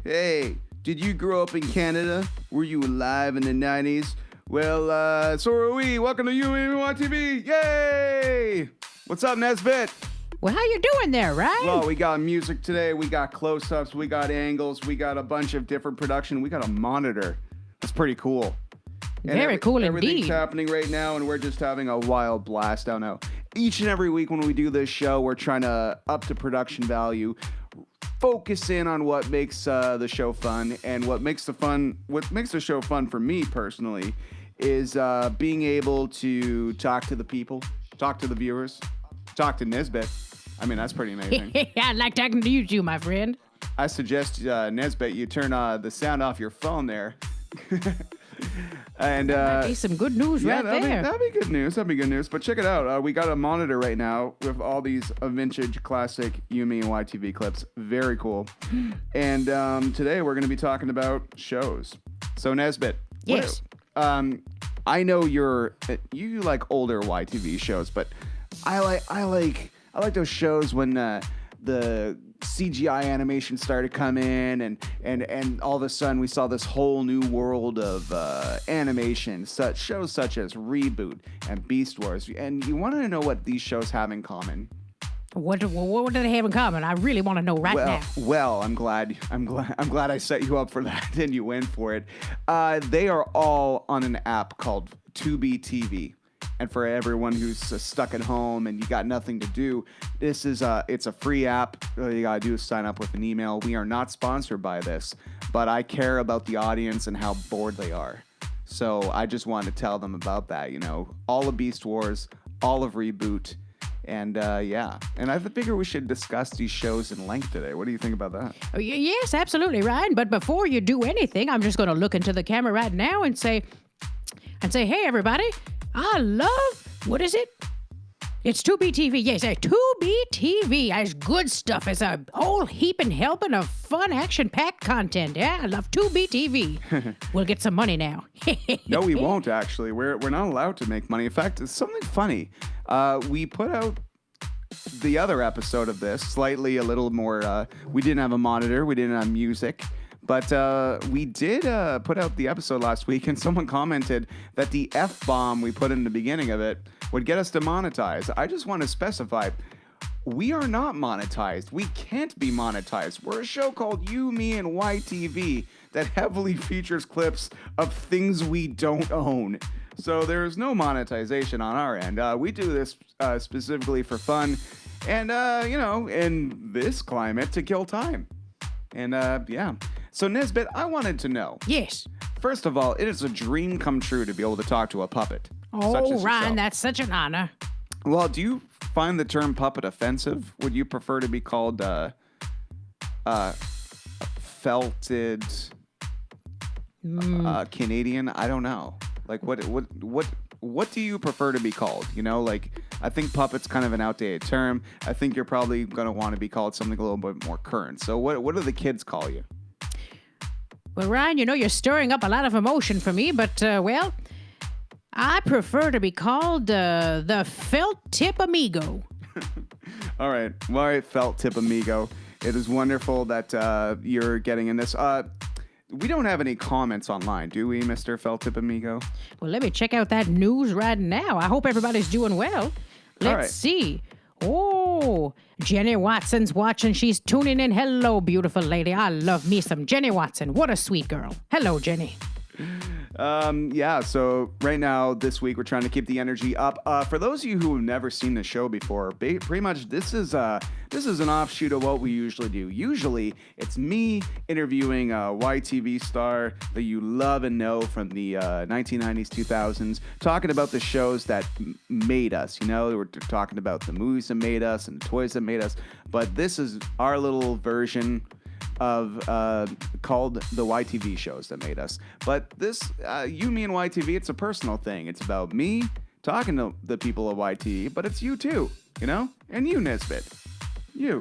Hey, did you grow up in Canada? Were you alive in the 90s? Well, so are we. Welcome to UMYTV. Yay! What's up, Nezbit? Well, how you doing there, Ryan? Well, we got music today. We got close-ups. We got angles. We got a bunch of different production. We got a monitor. That's pretty cool. Very cool indeed. Everything's happening right now, and we're just having a wild blast. I don't know. Each and every week when we do this show, we're trying to up the production value, focus in on what makes the show fun, and what makes the show fun for me personally is being able to talk to the people, talk to the viewers, talk to Nezbit. I mean, that's pretty amazing. I like talking to you too, my friend. I suggest, Nezbit, you turn the sound off your phone there. And that might be some good news right there. That'd be good news. That'd be good news. But check it out. We got a monitor right now with all these vintage classic Yumi and YTV clips. Very cool. And today we're going to be talking about shows. So Nezbit. Yes. I know you like older YTV shows, but I like those shows when the CGI animation started coming and all of a sudden we saw this whole new world of animation, shows such as Reboot and Beast Wars. And you want to know what these shows have in common? What do they have in common? I really want to know now. Well, I'm glad I set you up for that and you went for it. They are all on an app called Tubi TV. And for everyone who's stuck at home and you got nothing to do, it's a free app. All you gotta do is sign up with an email. We are not sponsored by this, but I care about the audience and how bored they are. So I just wanted to tell them about that. You know, all of Beast Wars, all of Reboot, and yeah. And I figure we should discuss these shows in length today. What do you think about that? Oh, yes, absolutely, Ryan. But before you do anything, I'm just going to look into the camera right now and say, hey, everybody. I love, what is it? It's Tubi TV. Yes, Tubi TV. It's good stuff. It's a whole heaping helping of fun, action-packed content. Yeah, I love Tubi TV. We'll get some money now. No, we won't, actually. We're not allowed to make money. In fact, it's something funny. We put out the other episode of this, slightly a little more, we didn't have a monitor. We didn't have music. But we did put out the episode last week, and someone commented that the F-bomb we put in the beginning of it would get us demonetized. I just want to specify, we are not monetized. We can't be monetized. We're a show called You, Me, and YTV that heavily features clips of things we don't own. So there's no monetization on our end. We do this specifically for fun and, in this climate, to kill time. And, yeah. So, Nezbit, I wanted to know. Yes. First of all, it is a dream come true to be able to talk to a puppet. Oh, Ryan, that's such an honor. Well, do you find the term puppet offensive? Would you prefer to be called felted Canadian? I don't know. Like, what do you prefer to be called? You know, like, I think puppet's kind of an outdated term. I think you're probably going to want to be called something a little bit more current. So what do the kids call you? Well, Ryan, you're stirring up a lot of emotion for me, but, I prefer to be called the Felt Tip Amigo. All right, Felt Tip Amigo. It is wonderful that you're getting in this. We don't have any comments online, do we, Mr. Felt Tip Amigo? Well, let me check out that news right now. I hope everybody's doing well. Let's see. Oh, Jenny Watson's watching. She's tuning in. Hello, beautiful lady. I love me some Jenny Watson. What a sweet girl. Hello, Jenny. Yeah, so right now, this week, we're trying to keep the energy up. For those of you who have never seen the show before, pretty much this is an offshoot of what we usually do. Usually, it's me interviewing a YTV star that you love and know from the 1990s, 2000s, talking about the shows that made us. You know, we're talking about the movies that made us and the toys that made us. But this is our little version of called the YTV shows that made us. But this You, Me, and YTV, it's a personal thing. It's about me talking to the people of YTV, but it's you too, you know? And you, Nezbit. You.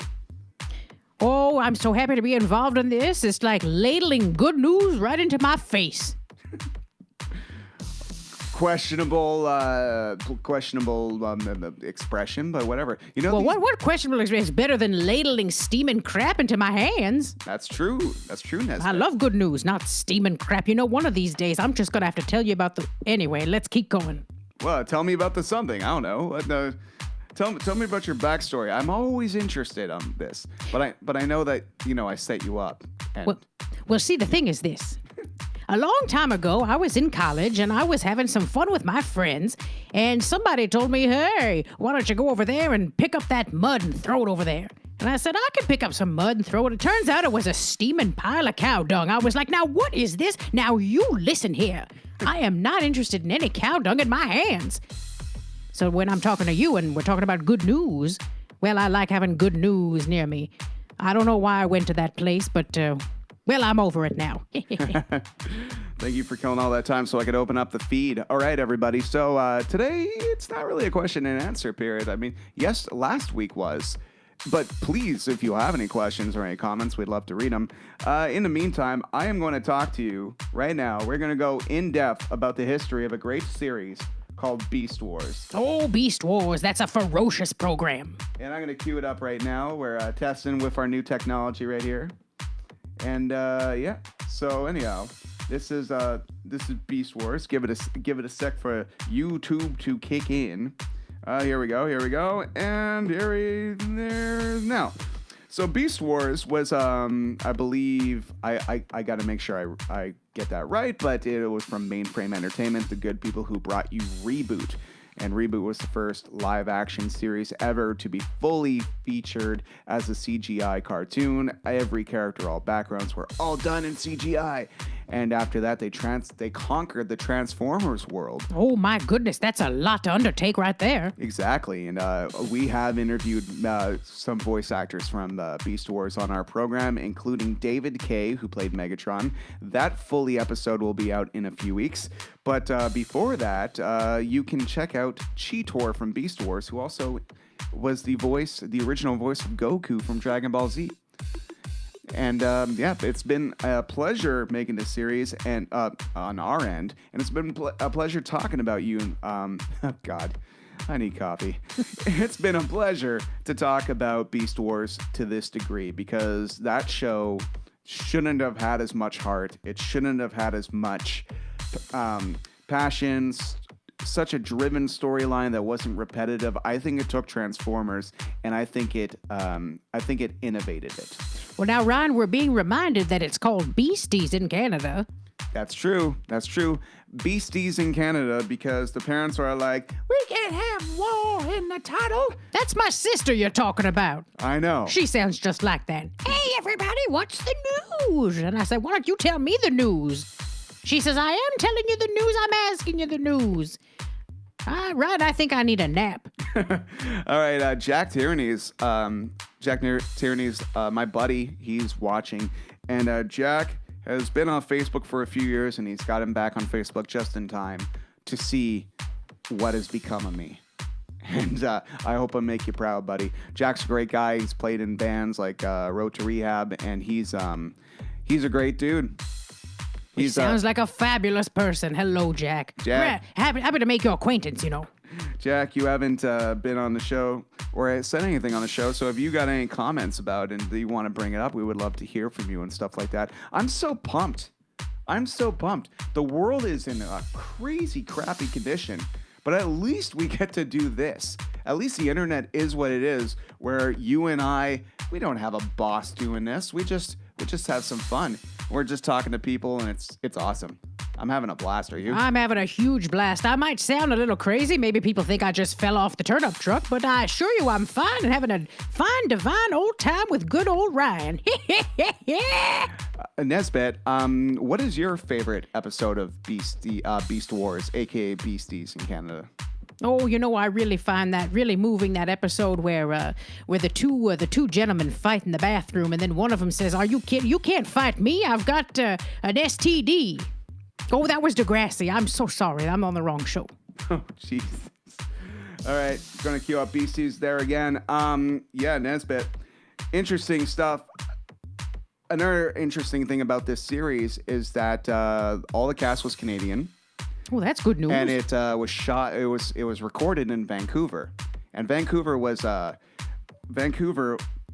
Oh, I'm so happy to be involved in this. It's like ladling good news right into my face. questionable expression, but whatever. You know, Well, what questionable experience is better than ladling steaming crap into my hands? That's true. That's true, Nesbit. I love good news, not steaming crap. You know, one of these days, I'm just going to have to tell you about the... Anyway, let's keep going. Well, tell me about the something. I don't know. Tell me about your backstory. I'm always interested on this, but I know that I set you up. And Well, see, the thing is this. A long time ago, I was in college and I was having some fun with my friends, and somebody told me, "Hey, why don't you go over there and pick up that mud and throw it over there?" And I said, "I can pick up some mud and throw it." It turns out it was a steaming pile of cow dung. I was like, "Now what is this? Now you listen here. I am not interested in any cow dung in my hands." So when I'm talking to you and we're talking about good news, well, I like having good news near me. I don't know why I went to that place, but, well, I'm over it now. Thank you for killing all that time so I could open up the feed. All right, everybody. So today, it's not really a question and answer period. I mean, yes, last week was. But please, if you have any questions or any comments, we'd love to read them. In the meantime, I am going to talk to you right now. We're going to go in depth about the history of a great series called Beast Wars. Oh, Beast Wars, that's a ferocious program. And I'm going to cue it up right now. We're testing with our new technology right here. And yeah, so anyhow, this is Beast Wars. Give it a sec for YouTube to kick in. Here we go, and there now. So Beast Wars was, I believe, I got to make sure I get that right, but it was from Mainframe Entertainment, the good people who brought you Reboot. And Reboot was the first live-action series ever to be fully featured as a CGI cartoon. Every character, all backgrounds were all done in CGI. And after that, they conquered the Transformers world. Oh my goodness, that's a lot to undertake right there. Exactly, and we have interviewed some voice actors from Beast Wars on our program, including David Kay, who played Megatron. That fully episode will be out in a few weeks. But before that, you can check out Cheetor from Beast Wars, who also was the original voice of Goku from Dragon Ball Z. And yeah, it's been a pleasure making this series and on our end, and it's been a pleasure talking about you. Oh God, I need coffee. It's been a pleasure to talk about Beast Wars to this degree, because that show shouldn't have had as much heart. It shouldn't have had as much passion. Such a driven storyline that wasn't repetitive. I think it took Transformers, and I think it innovated it. Well, now, Ryan, we're being reminded that it's called Beasties in Canada. That's true. Beasties in Canada, because the parents are like, we can't have war in the title. That's my sister you're talking about. I know. She sounds just like that. Hey, everybody, what's the news? And I said, why don't you tell me the news? She says, I am telling you the news. I'm asking you the news. Right, I think I need a nap. All right, Jack Tierney's my buddy. He's watching, and Jack has been on Facebook for a few years, and he's got him back on Facebook just in time to see what has become of me. And I hope I make you proud, buddy. Jack's a great guy. He's played in bands like Road to Rehab, and he's a great dude. He sounds like a fabulous person. Hello, Jack. Happy to make your acquaintance, you know. Jack, you haven't been on the show or said anything on the show, so if you got any comments about it and you want to bring it up, we would love to hear from you and stuff like that. I'm so pumped. The world is in a crazy, crappy condition, but at least we get to do this. At least the internet is what it is, where you and we don't have a boss doing this. We just have some fun. We're just talking to people, and it's awesome. I'm having a blast. Are you? I'm having a huge blast. I might sound a little crazy. Maybe people think I just fell off the turnip truck, but I assure you I'm fine and having a fine, divine old time with good old Ryan. Nezbit, what is your favorite episode of Beast Wars, a.k.a. Beasties in Canada? Oh, you know, I really find that really moving, that episode where the two gentlemen fight in the bathroom, and then one of them says, "Are you kidding? You can't fight me. I've got an STD." Oh, that was Degrassi. I'm so sorry. I'm on the wrong show. Oh, Jesus. All right, gonna cue up Beasties there again. Yeah, Nezbit. Interesting stuff. Another interesting thing about this series is that all the cast was Canadian. Oh, that's good news. And it was shot. It was recorded in Vancouver, and Vancouver was a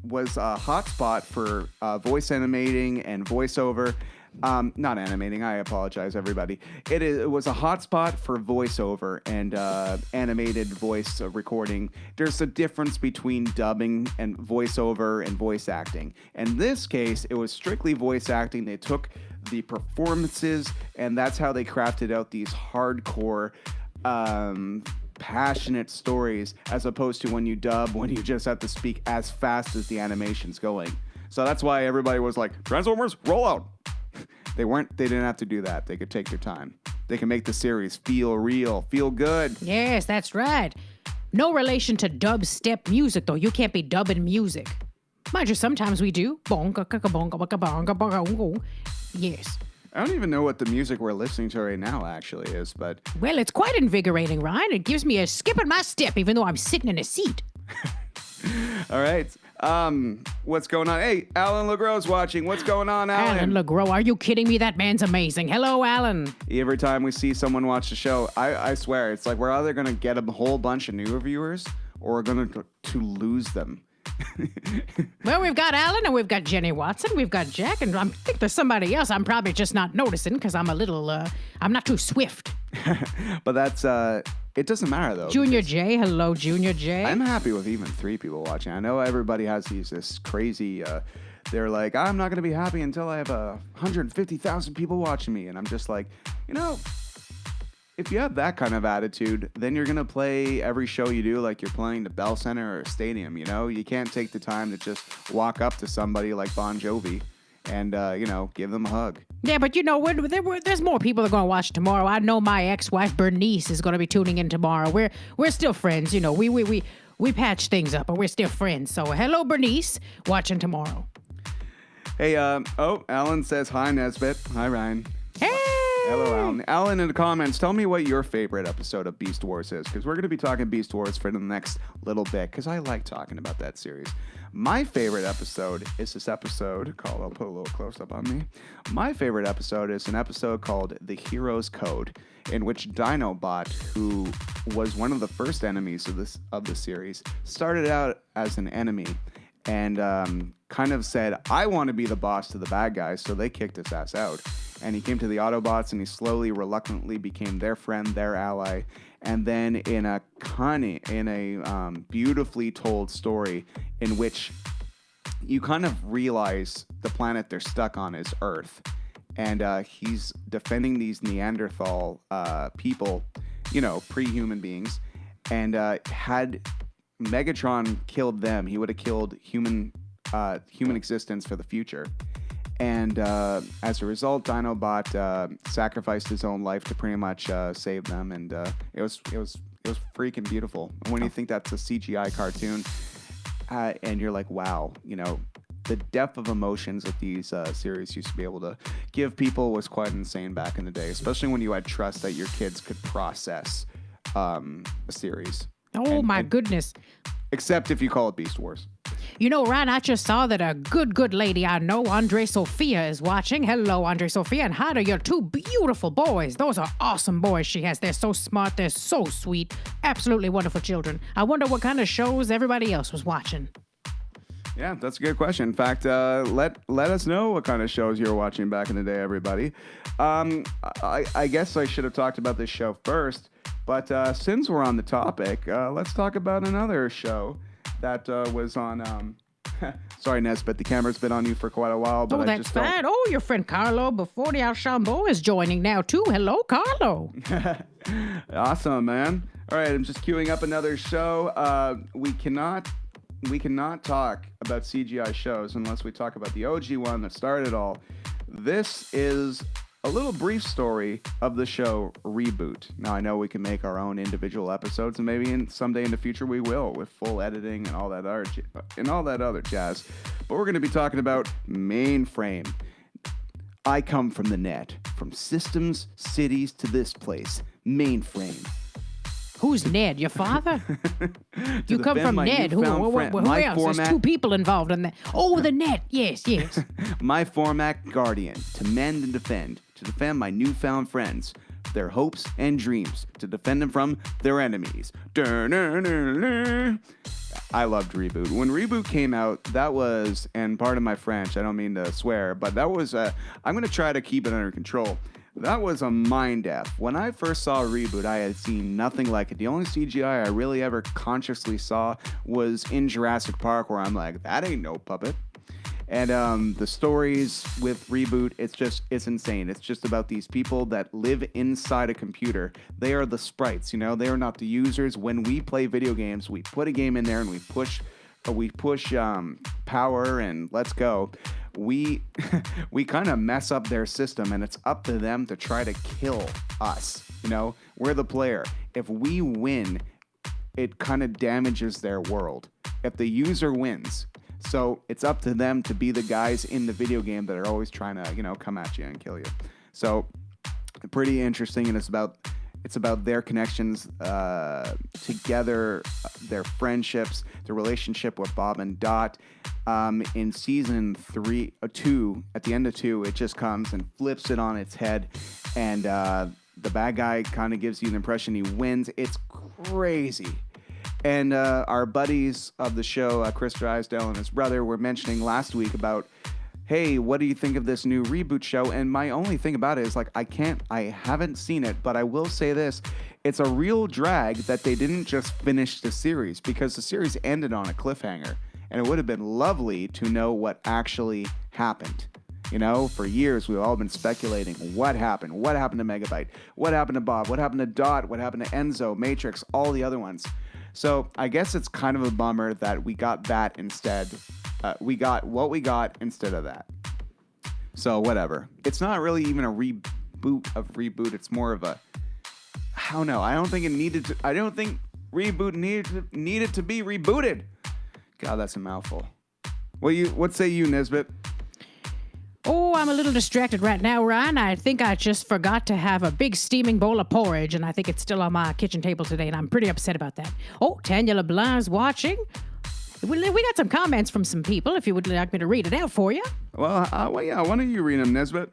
hotspot for voice animating and voiceover. Not animating. I apologize, everybody. It was a hotspot for voiceover and animated voice recording. There's a difference between dubbing and voiceover and voice acting. In this case, it was strictly voice acting. They took the performances, and that's how they crafted out these hardcore, passionate stories, as opposed to when you dub, when you just have to speak as fast as the animation's going. So that's why everybody was like, Transformers, roll out. They didn't have to do that. They could take their time. They can make the series feel real, feel good. Yes, that's right. No relation to dubstep music, though. You can't be dubbing music. Mind you, sometimes we do. Yes. I don't even know what the music we're listening to right now actually is, but... Well, it's quite invigorating, Ryan. It gives me a skip in my step, even though I'm sitting in a seat. All right. What's going on? Hey, Alan LeGros watching. What's going on, Alan? Alan LeGros, are you kidding me? That man's amazing. Hello, Alan. Every time we see someone watch the show, I swear, it's like we're either going to get a whole bunch of new viewers or we're going to lose them. Well, we've got Alan and we've got Jenny Watson. We've got Jack, and I think there's somebody else I'm probably just not noticing because I'm a little, I'm not too swift. But that's, it doesn't matter, though. Junior J. Hello, Junior J. I'm happy with even 3 people watching. I know everybody has this crazy, they're like, I'm not going to be happy until I have 150,000 people watching me. And I'm just like, if you have that kind of attitude, then you're going to play every show you do like you're playing the Bell Center or a stadium, You can't take the time to just walk up to somebody like Bon Jovi and, give them a hug. Yeah, but there's more people that are going to watch tomorrow. I know my ex-wife Bernice is going to be tuning in tomorrow. We're still friends, we patch things up, but we're still friends. So hello, Bernice, watching tomorrow. Hey, Alan says hi, Nezbit. Hi, Ryan. Hey. Hello, Alan. Alan, in the comments, tell me what your favorite episode of Beast Wars is, because we're going to be talking Beast Wars for the next little bit, because I like talking about that series. My favorite episode is this episode called, I'll put a little close-up on me. My favorite episode is an episode called The Hero's Code, in which Dinobot, who was one of the first enemies of the series, started out as an enemy and kind of said, I want to be the boss to the bad guys, so they kicked his ass out. And he came to the Autobots, and he slowly, reluctantly became their friend, their ally. And then in a beautifully told story in which you kind of realize the planet they're stuck on is Earth. And he's defending these Neanderthal people, pre-human beings. And had Megatron killed them, he would have killed human existence for the future. And as a result, Dinobot sacrificed his own life to pretty much save them, and it was freaking beautiful. And when you think that's a CGI cartoon, and you're like, wow, the depth of emotions that these series used to be able to give people was quite insane back in the day, especially when you had trust that your kids could process a series. Oh, my goodness. Except if you call it Beast Wars. Ryan, I just saw that a good lady I know, Andre Sophia, is watching. Hello, Andre Sophia, and hi to your 2 beautiful boys. Those are awesome boys she has. They're so smart. They're so sweet. Absolutely wonderful children. I wonder what kind of shows everybody else was watching. Yeah, that's a good question. In fact, let us know what kind of shows you were watching back in the day, everybody. I guess I should have talked about this show first, but since we're on the topic, let's talk about another show that was on... Sorry, Nezbit, the camera's been on you for quite a while, but that's fine. Oh, your friend Carlo Before the Archambault is joining now, too. Hello, Carlo. Awesome, man. All right, I'm just queuing up another show. We cannot talk about CGI shows unless we talk about the OG one that started it all. This is a little brief story of the show Reboot. Now, I know we can make our own individual episodes, and maybe someday in the future we will, with full editing and all that other jazz. But we're going to be talking about Mainframe. I come from the net, from systems, cities to this place, Mainframe. Who's Ned? Your father? You come from Ned. Who else? There's 2 people involved in that. Oh, the net. Yes. My format guardian, to mend and defend, to defend my newfound friends their hopes and dreams to defend them from their enemies. I loved Reboot. When Reboot came out, that was, and pardon my French, I don't mean to swear, but that was, I'm going to try to keep it under control. That was a mind F. When I first saw Reboot, I had seen nothing like it. The only CGI I really ever consciously saw was in Jurassic Park, where I'm like, that ain't no puppet. And the stories with Reboot, it's insane. It's just about these people that live inside a computer. They are the sprites, they are not the users. When we play video games, we put a game in there and we push power and let's go. We kind of mess up their system, and it's up to them to try to kill us. We're the player. If we win, it kind of damages their world. If the user wins, so it's up to them to be the guys in the video game that are always trying to, come at you and kill you. So pretty interesting, and it's about their connections together, their friendships, the relationship with Bob and Dot. In season 2, at the end of 2, it just comes and flips it on its head, and the bad guy kind of gives you the impression he wins. It's crazy. And our buddies of the show, Chris Drysdale and his brother, were mentioning last week about, hey, what do you think of this new Reboot show? And my only thing about it is, I haven't seen it, but I will say this. It's a real drag that they didn't just finish the series, because the series ended on a cliffhanger. And it would have been lovely to know what actually happened. For years, we've all been speculating what happened. What happened to Megabyte? What happened to Bob? What happened to Dot? What happened to Enzo, Matrix, all the other ones? So I guess it's kind of a bummer that we got that instead. We got what we got instead of that. So whatever. It's not really even a reboot of Reboot. It's more of a, I don't know. I don't think Reboot needed to be rebooted. God, that's a mouthful. What say you, Nezbit? Oh, I'm a little distracted right now, Ryan. I think I just forgot to have a big steaming bowl of porridge, and I think it's still on my kitchen table today, and I'm pretty upset about that. Oh, Tanya LeBlanc's watching. We got some comments from some people, if you would like me to read it out for you. Well, yeah, why don't you read them, Nezbit?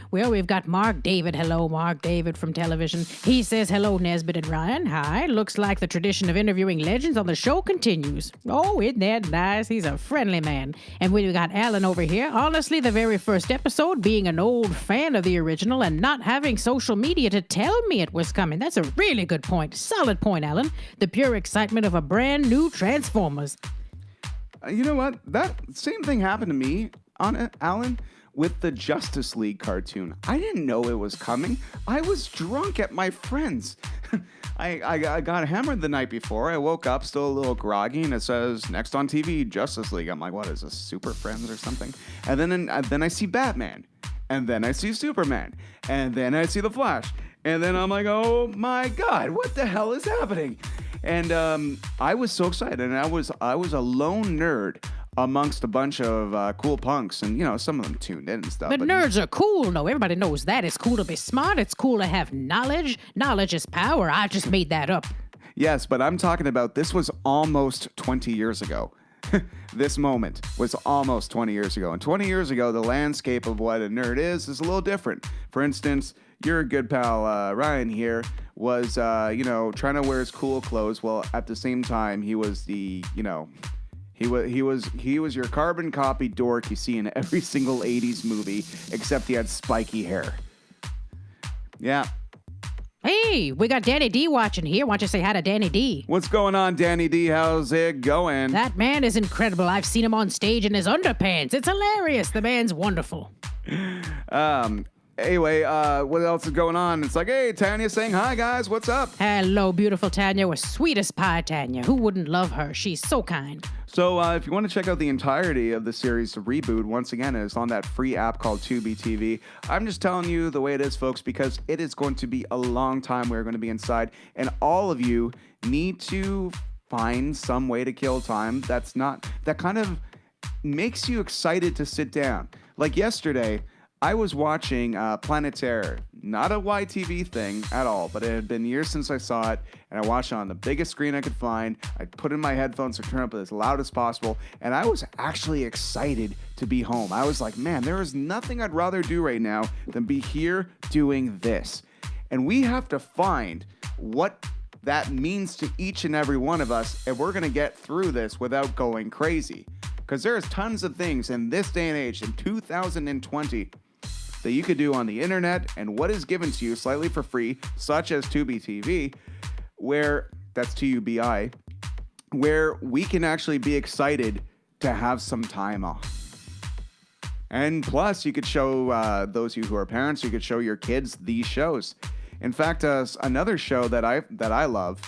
Well, we've got Mark David. Hello, Mark David from television. He says, hello, Nezbit and Ryan. Hi. Looks like the tradition of interviewing legends on the show continues. Oh, isn't that nice? He's a friendly man. And we've got Alan over here. Honestly, the very first episode, being an old fan of the original and not having social media to tell me it was coming. That's a really good point. Solid point, Alan. The pure excitement of a brand new Transformers. You know what? That same thing happened to me, Alan, with the Justice League cartoon. I didn't know it was coming. I was drunk at my friend's. I got hammered the night before. I woke up still a little groggy, and it says, next on TV, Justice League. I'm like, what is this, Super Friends or something? And then I see Batman. And then I see Superman. And then I see The Flash. And then I'm like, oh my God, what the hell is happening? And I was so excited, and I was a lone nerd amongst a bunch of cool punks, and some of them tuned in and stuff. But nerds are cool, no. Everybody knows that. It's cool to be smart. It's cool to have knowledge. Knowledge is power. I just made that up. Yes, but I'm talking about this was almost 20 years ago. This moment was almost 20 years ago. And 20 years ago, the landscape of what a nerd is a little different. For instance, your good pal Ryan here was, trying to wear his cool clothes. Well, at the same time, he was the, he was your carbon copy dork you see in every single 80s movie, except he had spiky hair. Yeah. Hey, we got Danny D watching here. Why don't you say hi to Danny D? What's going on, Danny D? How's it going? That man is incredible. I've seen him on stage in his underpants. It's hilarious. The man's wonderful. Anyway, what else is going on? It's like, hey, Tanya saying hi, guys. What's up? Hello, beautiful Tanya. We're sweet as pie, Tanya. Who wouldn't love her? She's so kind. So if you want to check out the entirety of the series Reboot, once again, it's on that free app called Tubi TV. I'm just telling you the way it is, folks, because it is going to be a long time we're going to be inside, and all of you need to find some way to kill time that kind of makes you excited to sit down. Like yesterday, I was watching Planet Terror, not a YTV thing at all, but it had been years since I saw it, and I watched it on the biggest screen I could find. I put in my headphones to turn up as loud as possible, and I was actually excited to be home. I was like, man, there is nothing I'd rather do right now than be here doing this. And we have to find what that means to each and every one of us if we're going to get through this without going crazy. Because there's tons of things in this day and age, in 2020, that you could do on the internet and what is given to you slightly for free, such as Tubi TV, where, that's Tubi, where we can actually be excited to have some time off. And plus, you could show those of you who are parents, you could show your kids these shows. In fact, another show that I love,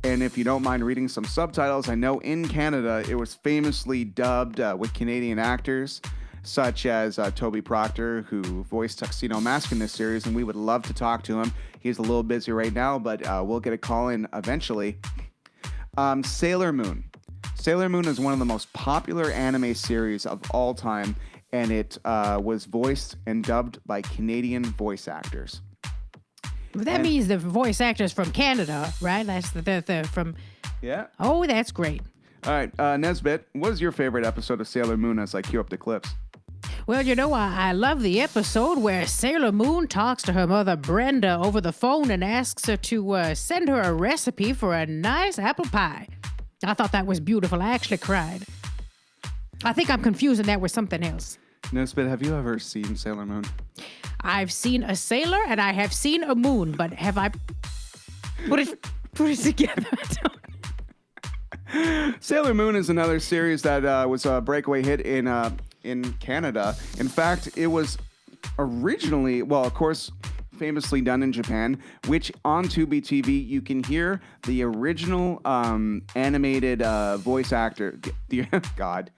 and if you don't mind reading some subtitles, I know in Canada it was famously dubbed with Canadian actors, such as Toby Proctor, who voiced Tuxedo Mask in this series, and we would love to talk to him. He's a little busy right now, but we'll get a call in eventually. Sailor Moon. Sailor Moon is one of the most popular anime series of all time, and it was voiced and dubbed by Canadian voice actors. That means the voice actors from Canada, right? That's the from. Yeah. Oh, that's great. All right, Nezbit, what is your favorite episode of Sailor Moon as I cue up the clips? Well, you know, I love the episode where Sailor Moon talks to her mother Brenda over the phone and asks her to send her a recipe for a nice apple pie. I thought that was beautiful. I actually cried. I think I'm confusing that with something else. Nezbit, have you ever seen Sailor Moon? I've seen a sailor and I have seen a moon, but have I put it together? Sailor Moon is another series that was a breakaway hit in Canada. In fact, it was originally, well, of course, famously done in Japan, which on Tubi TV you can hear the original animated voice actor. God.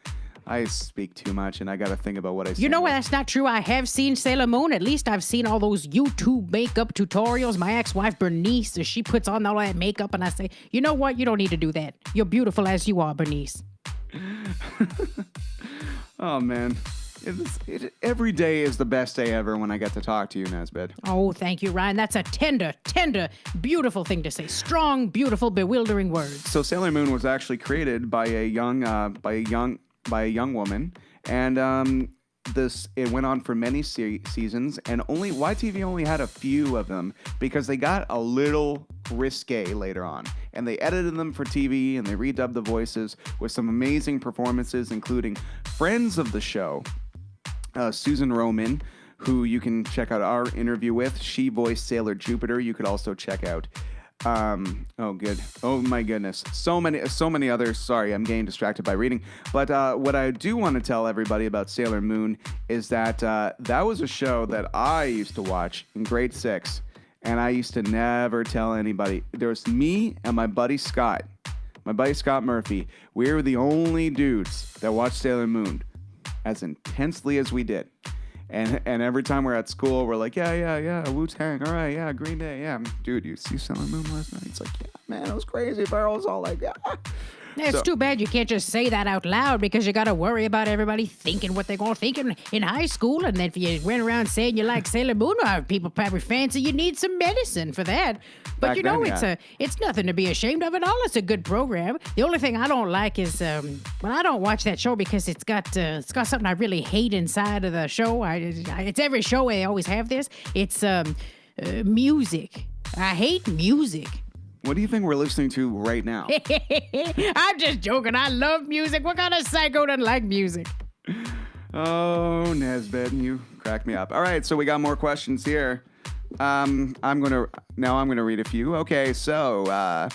I speak too much, and I got to think about what I say. You know what? That's not true. I have seen Sailor Moon. At least I've seen all those YouTube makeup tutorials. My ex-wife, Bernice, she puts on all that makeup, and I say, you know what? You don't need to do that. You're beautiful as you are, Bernice. Oh, man. Every day is the best day ever when I get to talk to you, Nezbit. Oh, thank you, Ryan. That's a tender, beautiful thing to say. Strong, beautiful, bewildering words. So Sailor Moon was actually created by a young woman, and it went on for many seasons, and YTV only had a few of them because they got a little risque later on, and they edited them for TV and they redubbed the voices with some amazing performances, including friends of the show, Susan Roman, who you can check out our interview with. She voiced Sailor Jupiter. You could also check out oh my goodness, so many others. Sorry, I'm getting distracted by reading, but what I do want to tell everybody about Sailor Moon is that that was a show that I used to watch in grade 6, and I used to never tell anybody. There was me and my buddy Scott Murphy. We were the only dudes that watched Sailor Moon as intensely as we did. And every time we're at school, we're like, yeah, Wu-Tang, all right, yeah, Green Day, yeah. Dude, you see Sailor Moon last night? It's like, yeah, man, it was crazy. But I was all like, yeah. It's too bad you can't just say that out loud because you got to worry about everybody thinking what they're going to think in high school. And then if you went around saying you like Sailor Moon, people probably fancy you need some medicine for that. But it's nothing to be ashamed of at all. It's a good program. The only thing I don't like is, I don't watch that show because it's got something I really hate inside of the show. It's every show they always have this. It's music. I hate music. What do you think we're listening to right now? I'm just joking. I love music. What kind of psycho doesn't like music? Oh, Nezbit, you crack me up. All right, so we got more questions here. I'm gonna read a few. Okay, so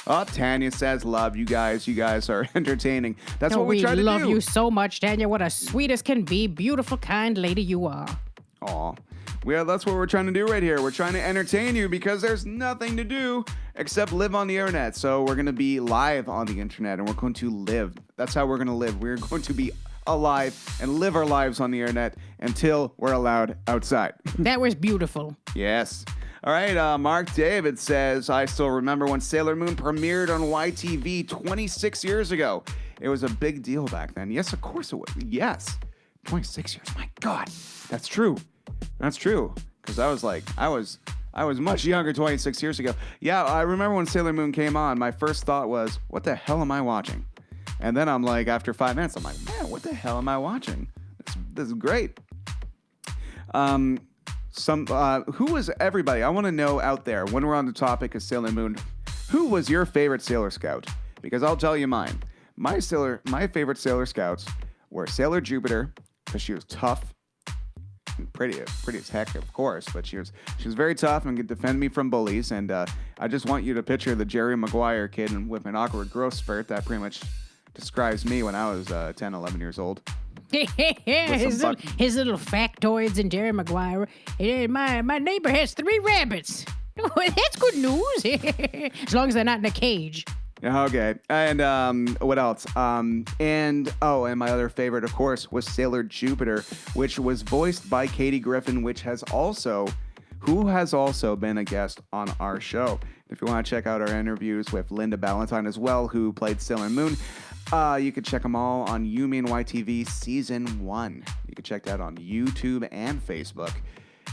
Tanya says, "Love you guys. You guys are entertaining." That's what we try to do. We love you so much, Tanya. What a sweet as can be, beautiful, kind lady you are. Aw. That's what we're trying to do right here. We're trying to entertain you because there's nothing to do except live on the internet. So we're going to be live on the internet, and we're going to live. That's how we're going to live. We're going to be alive and live our lives on the internet until we're allowed outside. That was beautiful. Yes. All right, Mark David says, "I still remember when Sailor Moon premiered on YTV 26 years ago. It was a big deal back then." Yes, of course it was. Yes. 26 years. My God. That's true. That's true, because I was much younger 26 years ago. Yeah, I remember when Sailor Moon came on, my first thought was, what the hell am I watching? And then I'm like, after 5 minutes, I'm like, man, what the hell am I watching? This is great. who was everybody? I want to know out there when we're on the topic of Sailor Moon, who was your favorite Sailor Scout? Because I'll tell you mine. My favorite Sailor Scouts were Sailor Jupiter, because she was tough, and pretty as heck, of course. But she was very tough and could defend me from bullies. And I just want you to picture the Jerry Maguire kid and with an awkward growth spurt. That pretty much describes me when I was 10, 11 years old. his little factoids and Jerry Maguire. My neighbor has 3 rabbits. That's good news. As long as they're not in a cage. Okay. And what else? And my other favorite, of course, was Sailor Jupiter, which was voiced by Katie Griffin, who has also been a guest on our show. If you want to check out our interviews with Linda Ballantyne as well, who played Sailor Moon, you can check them all on You Mean YTV Season 1. You can check that on YouTube and Facebook.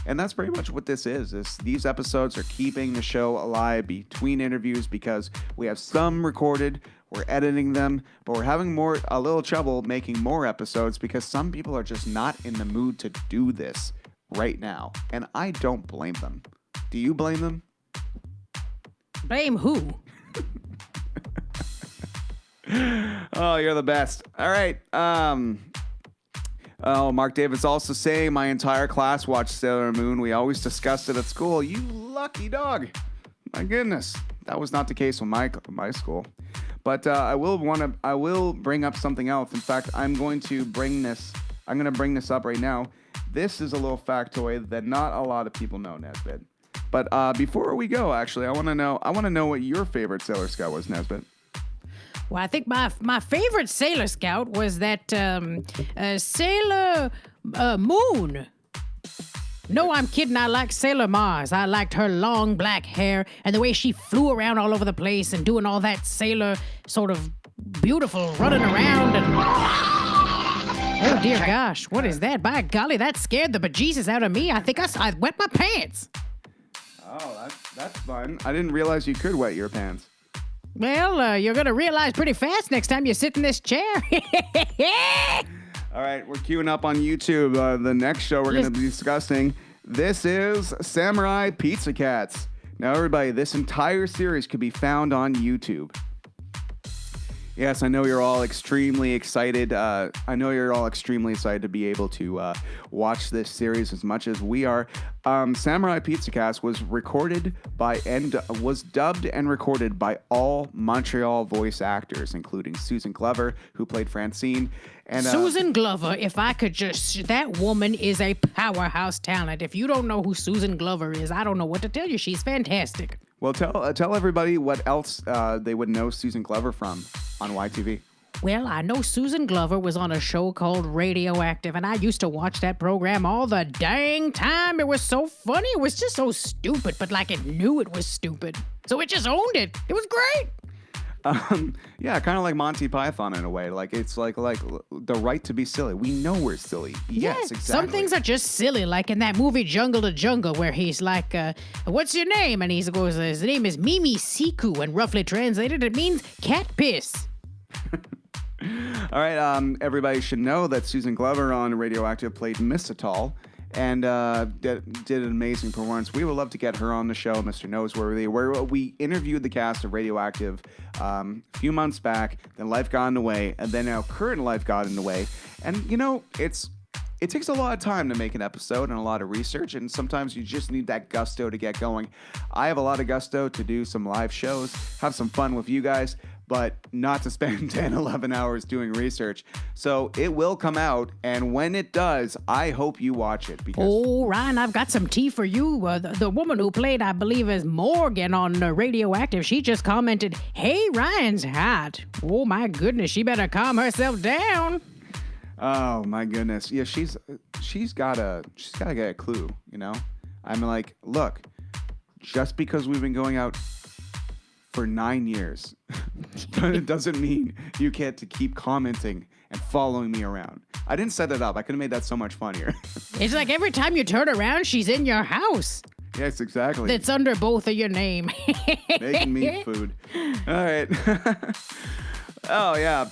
And that's pretty much what this is. These episodes are keeping the show alive between interviews because we have some recorded, we're editing them, but we're having a little trouble making more episodes because some people are just not in the mood to do this right now. And I don't blame them. Do you blame them? Blame who? Oh, you're the best. All right. Mark David's also saying my entire class watched Sailor Moon. We always discussed it at school. You lucky dog. My goodness. That was not the case with my school. But I will bring up something else. In fact, I'm going to bring this up right now. This is a little factoid that not a lot of people know, Nezbit. But before we go, actually, I want to know what your favorite Sailor Scout was, Nezbit. Well, I think my favorite Sailor Scout was that Sailor Moon. No, I'm kidding. I liked Sailor Mars. I liked her long black hair and the way she flew around all over the place and doing all that sailor sort of beautiful running around and... Oh, dear gosh. What is that? By golly, that scared the bejesus out of me. I think I wet my pants. Oh, that's fun. I didn't realize you could wet your pants. Well, you're going to realize pretty fast next time you sit in this chair. All right, we're queuing up on YouTube. The next show we're going to be discussing, this is Samurai Pizza Cats. Now, everybody, this entire series could be found on YouTube. Yes, I know you're all extremely excited. to be able to watch this series as much as we are. Samurai Pizza Cast was dubbed and recorded by all Montreal voice actors, including Susan Glover, who played Francine. And Susan Glover, if I could that woman is a powerhouse talent. If you don't know who Susan Glover is, I don't know what to tell you. She's fantastic. Well, tell everybody what else they would know Susan Glover from on YTV. Well, I know Susan Glover was on a show called Radioactive, and I used to watch that program all the dang time. It was so funny. It was just so stupid, but like it knew it was stupid. So it just owned it. It was great. Yeah, kind of like Monty Python in a way. Like it's like the right to be silly. We know we're silly. Yes, exactly. Some things are just silly, like in that movie Jungle to Jungle, where he's like, "What's your name?" And he goes, "His name is Mimi Siku," and roughly translated, it means cat piss. All right, everybody should know that Susan Glover on Radioactive played Miss Atal and did an amazing performance. We would love to get her on the show, Mr. Noseworthy, where we interviewed the cast of Radioactive a few months back. Then life got in the way, and then now current life got in the way. And, you know, it takes a lot of time to make an episode and a lot of research, and sometimes you just need that gusto to get going. I have a lot of gusto to do some live shows, have some fun with you guys, but not to spend 10, 11 hours doing research. So it will come out, and when it does, I hope you watch it. Because oh, Ryan, I've got some tea for you. The woman who played, I believe, as Morgan on Radioactive, she just commented, "Hey, Ryan's hot." Oh, my goodness, she better calm herself down. Oh, my goodness. Yeah, she's gotta get a clue, you know? I'm like, look, just because we've been going out for 9 years, but it doesn't mean you get to keep commenting and following me around. I didn't set it up. I could have made that so much funnier. It's like every time you turn around, she's in your house. Yes, exactly. That's under both of your name. Making me food. All right. Oh, yeah.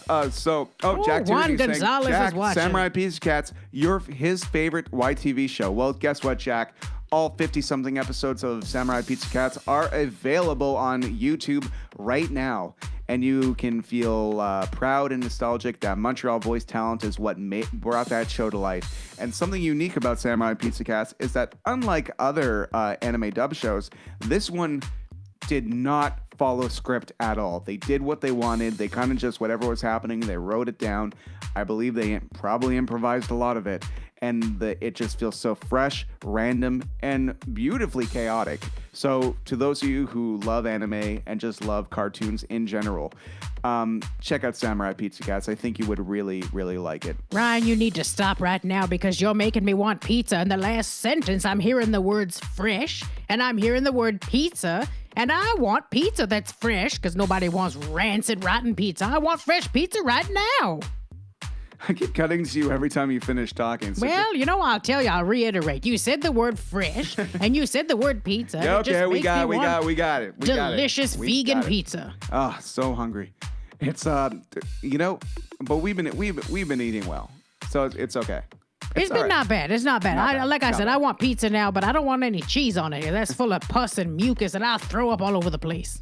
Jack Juan Tuesday Gonzalez saying, Jack, is watching. Samurai Pizza Cats, his favorite YTV show. Well, guess what, Jack? All 50-something episodes of Samurai Pizza Cats are available on YouTube right now. And you can feel proud and nostalgic that Montreal voice talent is what brought that show to life. And something unique about Samurai Pizza Cats is that unlike other anime dub shows, this one did not follow script at all. They did what they wanted. They kind of just, whatever was happening, they wrote it down. I believe they probably improvised a lot of it. And it just feels so fresh, random, and beautifully chaotic. So to those of you who love anime and just love cartoons in general, check out Samurai Pizza Cats. I think you would really, really like it. Ryan, you need to stop right now because you're making me want pizza. In the last sentence, I'm hearing the words fresh, and I'm hearing the word pizza, and I want pizza that's fresh because nobody wants rancid, rotten pizza. I want fresh pizza right now. I keep cutting to you every time you finish talking. So well, I'll tell you, I'll reiterate. You said the word fresh, and you said the word pizza. Yeah, okay, we got it. Delicious vegan pizza. Oh, so hungry. It's but we've been eating well, so it's okay. It's been not bad. It's not bad. Like I said, I want pizza now, but I don't want any cheese on it. That's full of pus and mucus, and I'll throw up all over the place.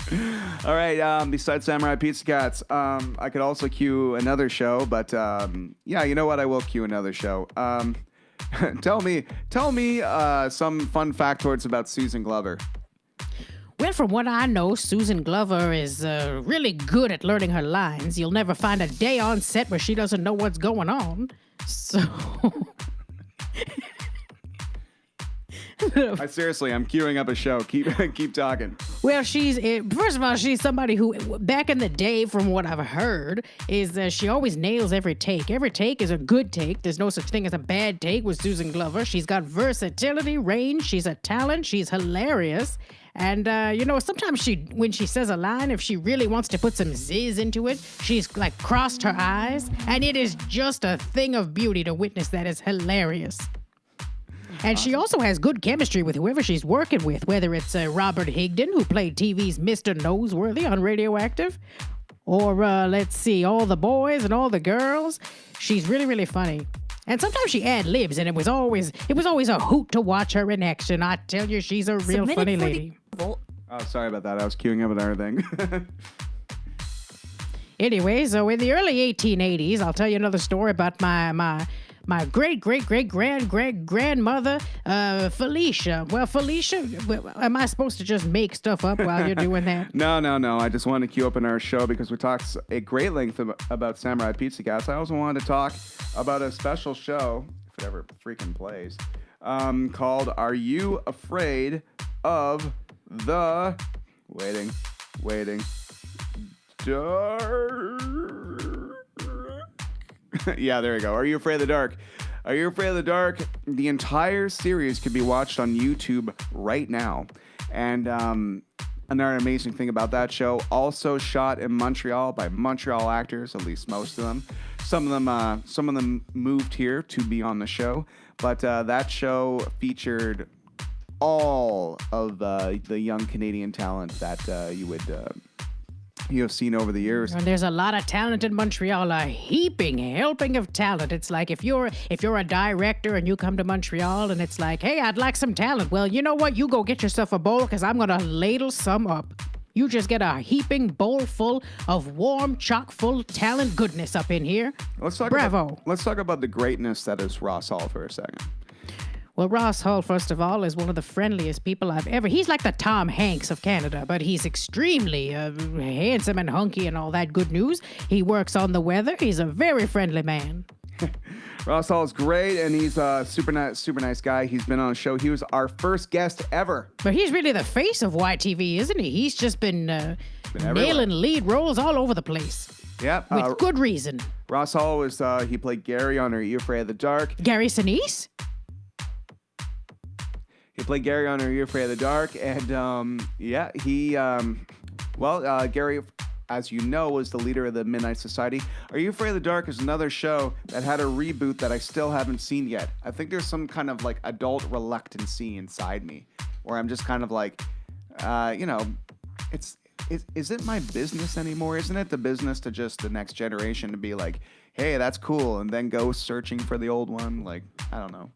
All right. Besides Samurai Pizza Cats, I could also cue another show, but yeah, you know what? I will cue another show. Tell me some fun factoids about Susan Glover. Well, from what I know, Susan Glover is really good at learning her lines. You'll never find a day on set where she doesn't know what's going on. So... I'm queuing up a show. Keep talking. Well, first of all, she's somebody who, back in the day, from what I've heard, is she always nails every take. Every take is a good take. There's no such thing as a bad take with Susan Glover. She's got versatility, range. She's a talent. She's hilarious. And, sometimes when she says a line, if she really wants to put some zizz into it, she's like crossed her eyes. And it is just a thing of beauty to witness that. Is hilarious. And she also has good chemistry with whoever she's working with, whether it's Robert Higdon, who played TV's Mr. Noseworthy on Radioactive, or, let's see, all the boys and all the girls. She's really, really funny. And sometimes she ad-libs, and it was always a hoot to watch her in action. I tell you, she's a real funny lady. Oh, sorry about that. I was queuing up another thing. Anyway, so in the early 1880s, I'll tell you another story about my great-great-great-grandmother, Felicia. Well, Felicia, am I supposed to just make stuff up while you're doing that? No. I just wanted to queue up in our show because we talked at great length about Samurai Pizza Cats. I also wanted to talk about a special show, if it ever freaking plays, called Are You Afraid of the... Waiting. Yeah, there we go. Are You Afraid of the Dark? Are You Afraid of the Dark? The entire series could be watched on YouTube right now. And another amazing thing about that show, also shot in Montreal by Montreal actors, at least most of them. Some of them moved here to be on the show, but that show featured all of the young Canadian talent that you have seen over the years. And there's a lot of talent in Montreal, a helping of talent. It's like if you're a director and you come to Montreal and it's like, hey, I'd like some talent. Well, you know what? You go get yourself a bowl because I'm going to ladle some up. You just get a heaping bowl full of warm, chock-full talent goodness up in here. Let's talk about the greatness that is Ross Hall for a second. Well, Ross Hall, first of all, is one of the friendliest people I've ever... He's like the Tom Hanks of Canada, but he's extremely handsome and hunky and all that good news. He works on the weather. He's a very friendly man. Ross Hall is great, and he's a super nice guy. He's been on a show. He was our first guest ever. But he's really the face of YTV, isn't he? He's just been nailing lead roles all over the place. Yeah. With good reason. Ross Hall was, he played Gary on Are You Afraid of the Dark? Gary Sinise? He played Gary on Are You Afraid of the Dark? And, Gary, as you know, was the leader of the Midnight Society. Are You Afraid of the Dark is another show that had a reboot that I still haven't seen yet. I think there's some kind of, like, adult reluctancy inside me where I'm just kind of like, is it my business anymore? Isn't it the business to just the next generation to be like, hey, that's cool, and then go searching for the old one? Like, I don't know.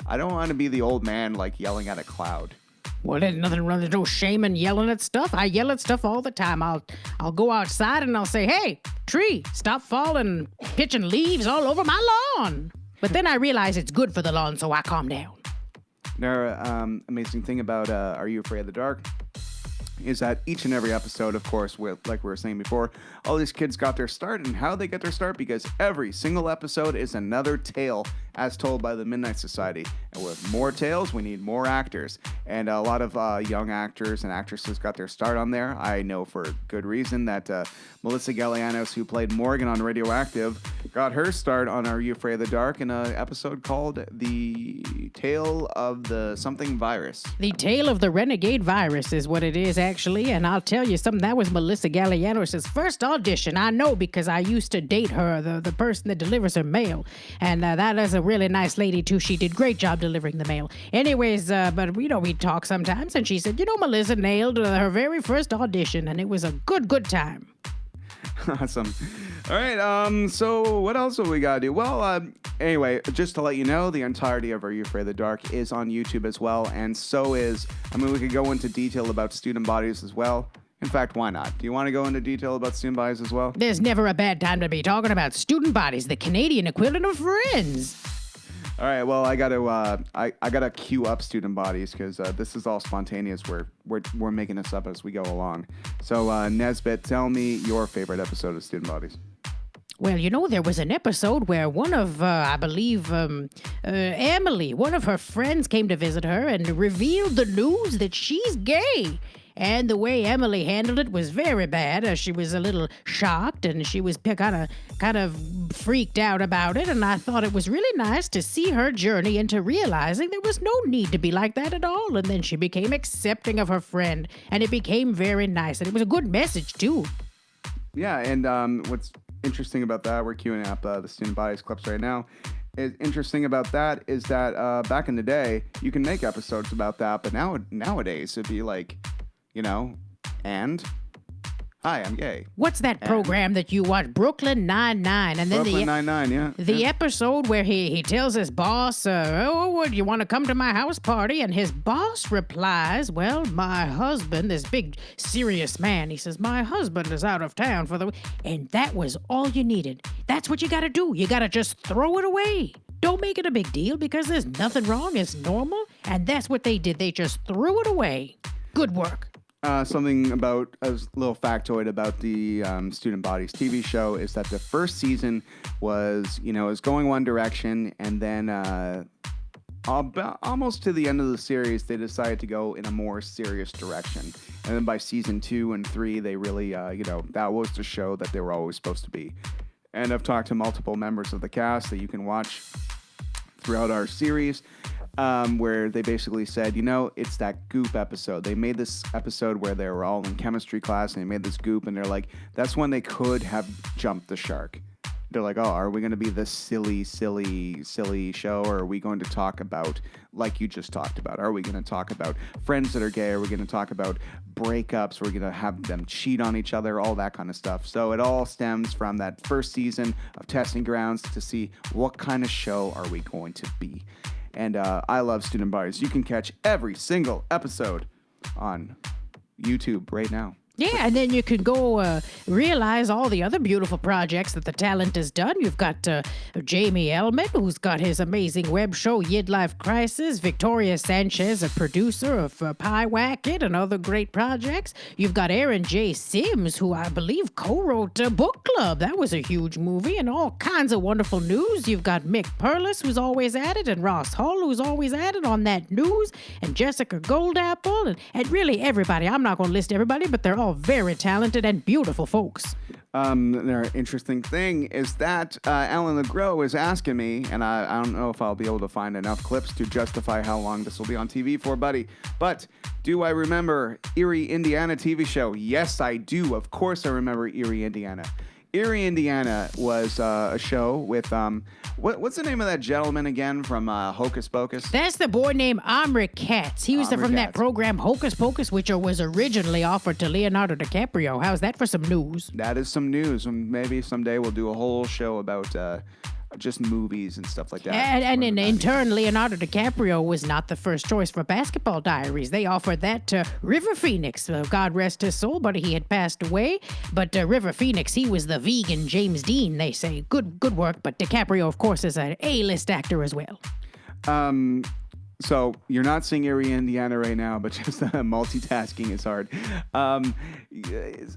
I don't want to be the old man like yelling at a cloud. Well, there's nothing wrong. There's no shame in yelling at stuff. I yell at stuff all the time. I'll go outside and I'll say, "Hey, tree, stop falling, pitching leaves all over my lawn." But then I realize it's good for the lawn, so I calm down. Another amazing thing about Are You Afraid of the Dark is that each and every episode, of course, like we were saying before, all these kids got their start, and how they get their start, because every single episode is another tale as told by the Midnight Society. And with more tales, we need more actors. And a lot of young actors and actresses got their start on there. I know for good reason that Melissa Gallianos, who played Morgan on Radioactive, got her start on Are You Afraid of the Dark in an episode called The Tale of the Something Virus. The Tale of the Renegade Virus is what it is, actually. And I'll tell you something, that was Melissa Gallianos' first audition. I know because I used to date her, the person that delivers her mail. And that is a really nice lady, too. She did great job delivering the mail. Anyways, but we talk sometimes. And she said, Melissa nailed her very first audition. And it was a good time. Awesome. All right, so what else have we got to do? Well, anyway, just to let you know, the entirety of Are You Afraid of the Dark is on YouTube as well, and so is, we could go into detail about student bodies as well. In fact, why not? Do you want to go into detail about student bodies as well? There's never a bad time to be talking about student bodies, the Canadian equivalent of Friends. All right, well, I gotta queue up student bodies because this is all spontaneous. We're making this up as we go along. So, Nezbit, tell me your favorite episode of student bodies. Well, there was an episode where one of, I believe, Emily, one of her friends came to visit her and revealed the news that she's gay. And the way Emily handled it was very bad. She was a little shocked, and she was kind of freaked out about it. And I thought it was really nice to see her journey into realizing there was no need to be like that at all. And then she became accepting of her friend, and it became very nice. And it was a good message, too. Yeah, and what's interesting about that, we're queuing up the student bodies clips right now. Interesting about that is that back in the day, you can make episodes about that, but nowadays it'd be like, and hi, I'm gay. What's that program that you watch? Brooklyn Nine-Nine. And then Brooklyn Nine-Nine, yeah. The episode where he tells his boss, do you want to come to my house party? And his boss replies, well, my husband, this big serious man, he says, my husband is out of town for the week. And that was all you needed. That's what you got to do. You got to just throw it away. Don't make it a big deal because there's nothing wrong. It's normal. And that's what they did. They just threw it away. Good work. Something about a little factoid about the Student Bodies TV show is that the first season was going one direction, and then almost to the end of the series, they decided to go in a more serious direction. And then by season 2 and 3, they really, that was the show that they were always supposed to be. And I've talked to multiple members of the cast that you can watch throughout our series. Where they basically said, it's that goop episode. They made this episode where they were all in chemistry class and they made this goop, and they're like, that's when they could have jumped the shark. They're like, are we going to be this silly show, or are we going to talk about, like you just talked about, are we going to talk about friends that are gay? Are we going to talk about breakups? We're going to have them cheat on each other, all that kind of stuff. So it all stems from that first season of Testing Grounds to see what kind of show are we going to be. And I love Student Bodies. You can catch every single episode on YouTube right now. Yeah, and then you can go realize all the other beautiful projects that the talent has done. You've got Jamie Elman, who's got his amazing web show, Yid Life Crisis. Victoria Sanchez, a producer of Pie Wacket and other great projects. You've got Aaron J. Sims, who I believe co-wrote Book Club. That was a huge movie, and all kinds of wonderful news. You've got Mick Perlis, who's always at it, and Ross Hull, who's always at it on that news, and Jessica Goldapple, and really everybody. I'm not going to list everybody, but they're all very talented and beautiful folks. The interesting thing is that Alan LeGros is asking me, and I don't know if I'll be able to find enough clips to justify how long this will be on TV for, buddy. But do I remember Erie, Indiana TV show? Yes, I do. Of course I remember Erie, Indiana. Erie, Indiana was a show with, what's the name of that gentleman again from Hocus Pocus? That's the boy named Omri Katz. He was from that program Hocus Pocus, which was originally offered to Leonardo DiCaprio. How's that for some news? That is some news. And maybe someday we'll do a whole show about just movies and stuff like that. And in turn, Leonardo DiCaprio was not the first choice for Basketball Diaries. They offered that to River Phoenix. God rest his soul, but he had passed away. But River Phoenix, he was the vegan James Dean, they say. Good work, but DiCaprio, of course, is an A-list actor as well. So you're not seeing Erie, Indiana right now, but just multitasking is hard.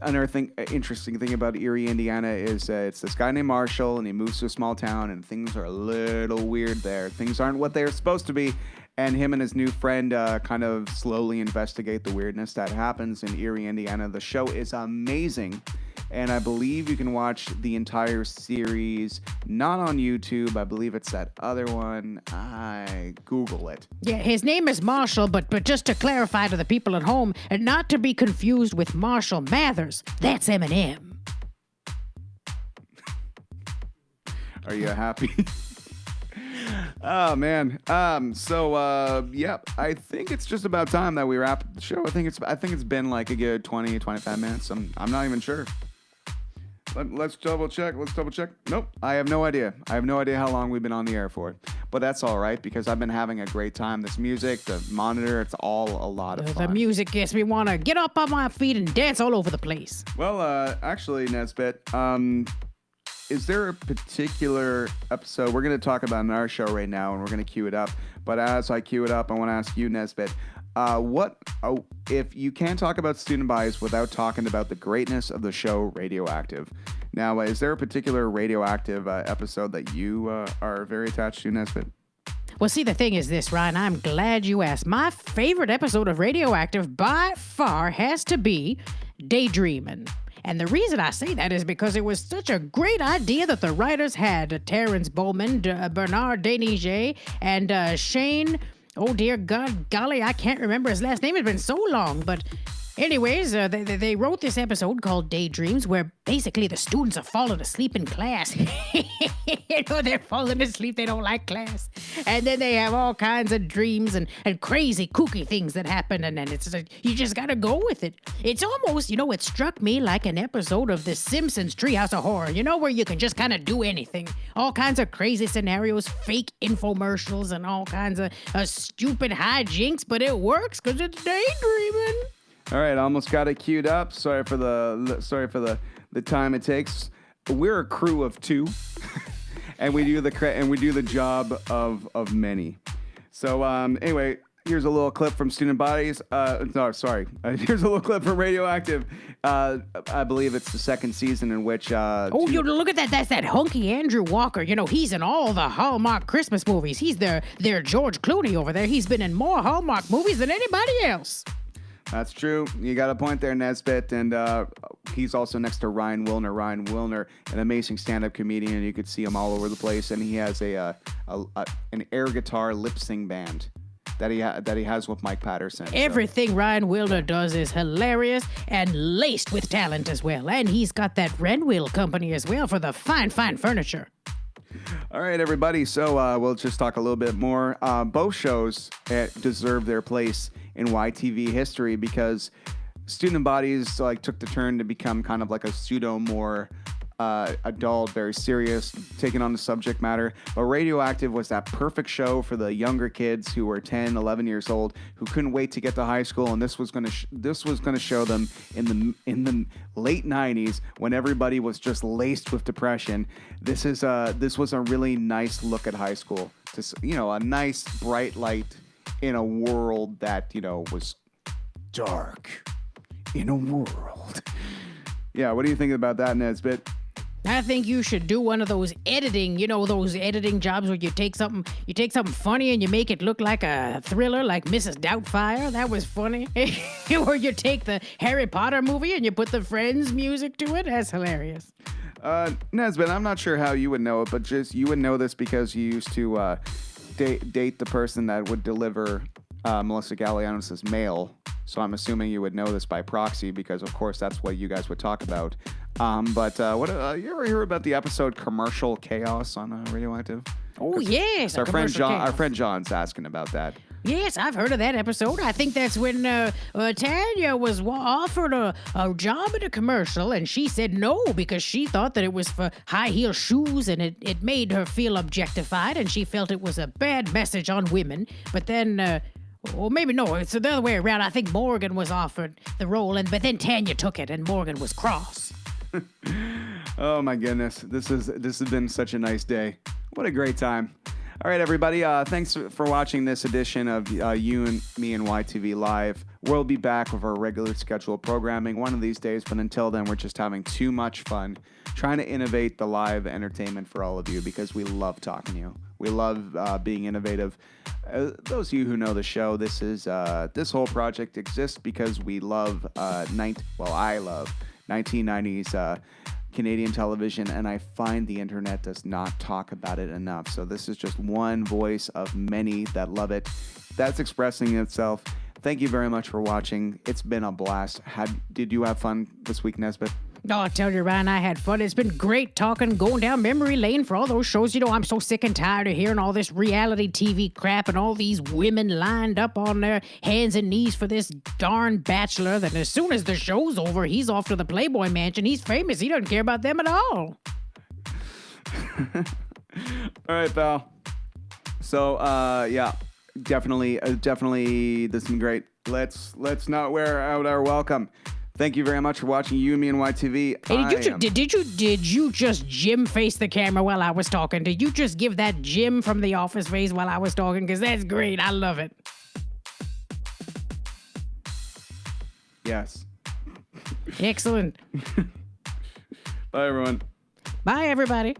Another interesting thing about Erie, Indiana is it's this guy named Marshall, and he moves to a small town, and things are a little weird there. Things aren't what they're supposed to be, and him and his new friend kind of slowly investigate the weirdness that happens in Erie, Indiana. The show is amazing. And I believe you can watch the entire series, not on YouTube. I believe it's that other one. I Google it. Yeah, his name is Marshall, but just to clarify to the people at home, and not to be confused with Marshall Mathers, that's Eminem. Are you happy? Oh, man. Yep. I think it's just about time that we wrap up the show. I think it's been like a good 20, 25 minutes. I'm not even sure. Let's double check. Nope. I have no idea. How long we've been on the air for. But that's all right, because I've been having a great time. This music, the monitor, it's all a lot of fun. The music gets me want to get up on my feet and dance all over the place. Well, actually, Nezbit, is there a particular episode we're going to talk about in our show right now, and we're going to cue it up? But as I cue it up, I want to ask you, Nezbit, if you can't talk about student bodies without talking about the greatness of the show Radioactive. Now, is there a particular Radioactive episode that you are very attached to, Nezbit? Well, see, the thing is this, Ryan, I'm glad you asked. My favorite episode of Radioactive by far has to be Daydreamin'. And the reason I say that is because it was such a great idea that the writers had. Terrence Bowman, Bernard Denige, and Shane... Oh, dear God, golly, I can't remember his last name. It's been so long. But anyways, they wrote this episode called Daydreams, where basically the students are falling asleep in class. They're falling asleep. They don't like class. And then they have all kinds of dreams and crazy, kooky things that happen. And then it's like, you just got to go with it. It's almost, it struck me like an episode of The Simpsons Treehouse of Horror, where you can just kind of do anything. All kinds of crazy scenarios, fake infomercials, and all kinds of stupid hijinks. But it works because it's daydreaming. All right, almost got it queued up. Sorry for the time it takes. We're a crew of two, and we do the job of many. So anyway, here's a little clip from Student Bodies. Here's a little clip from Radioactive. I believe it's the second season in which. Look at that! That's that hunky Andrew Walker. He's in all the Hallmark Christmas movies. He's their George Clooney over there. He's been in more Hallmark movies than anybody else. That's true. You got a point there, Nezbit. And he's also next to Ryan Wilner. Ryan Wilner, an amazing stand-up comedian. You could see him all over the place. And he has an air guitar lip-sync band that he has with Mike Patterson. Everything Ryan Wilner does is hilarious and laced with talent as well. And he's got that Renwill company as well for the fine furniture. All right, everybody. So we'll just talk a little bit more. Both shows deserve their place in YTV history because Student Bodies took the turn to become kind of like a pseudo more adult, very serious, taking on the subject matter. But Radioactive was that perfect show for the younger kids who were 10, 11 years old who couldn't wait to get to high school, and this was going to show them in the late 90s when everybody was just laced with depression. This was a really nice look at high school. A nice bright light in a world that was dark. In a world. Yeah, what do you think about that, Nezbit? I think you should do one of those editing, those editing jobs where you take something funny and you make it look like a thriller, like Mrs. Doubtfire. That was funny. Or you take the Harry Potter movie and you put the Friends music to it. That's hilarious. Nezbit, I'm not sure how you would know it, but just you would know this because you used to date the person that would deliver Melissa Gallianos' mail. So I'm assuming you would know this by proxy because, of course, that's what you guys would talk about. But you ever hear about the episode Commercial Chaos on Radioactive? Oh, yes. Our friend John's asking about that. Yes, I've heard of that episode. I think that's when Tanya was offered a job in a commercial, and she said no because she thought that it was for high heel shoes, and it made her feel objectified, and she felt it was a bad message on women. But then, or maybe no, it's the other way around. I think Morgan was offered the role, but then Tanya took it, and Morgan was cross. Oh my goodness, this has been such a nice day. What a great time. All right, everybody. Thanks for watching this edition of You and Me and YTV Live. We'll be back with our regular scheduled programming one of these days, but until then, we're just having too much fun trying to innovate the live entertainment for all of you because we love talking to you. We love being innovative. Those of you who know the show, this whole project exists because we love I love 1990s Canadian television, and I find the internet does not talk about it enough. So this is just one voice of many that love it. That's expressing itself. Thank you very much for watching. It's been a blast. Did you have fun this week, Nezbit? Oh, I tell you, Ryan, I had fun. It's been great going down memory lane for all those shows. You know, I'm so sick and tired of hearing all this reality TV crap and all these women lined up on their hands and knees for this darn bachelor that as soon as the show's over, he's off to the Playboy Mansion. He's famous. He doesn't care about them at all. All right, pal. So, yeah, definitely, this has been great. Let's not wear out our welcome. Thank you very much for watching You and Me and YTV. Hey, did you just Jim face the camera while I was talking? Did you just give that Jim from The Office face while I was talking? Because that's great. I love it. Yes. Excellent. Bye, everyone. Bye, everybody.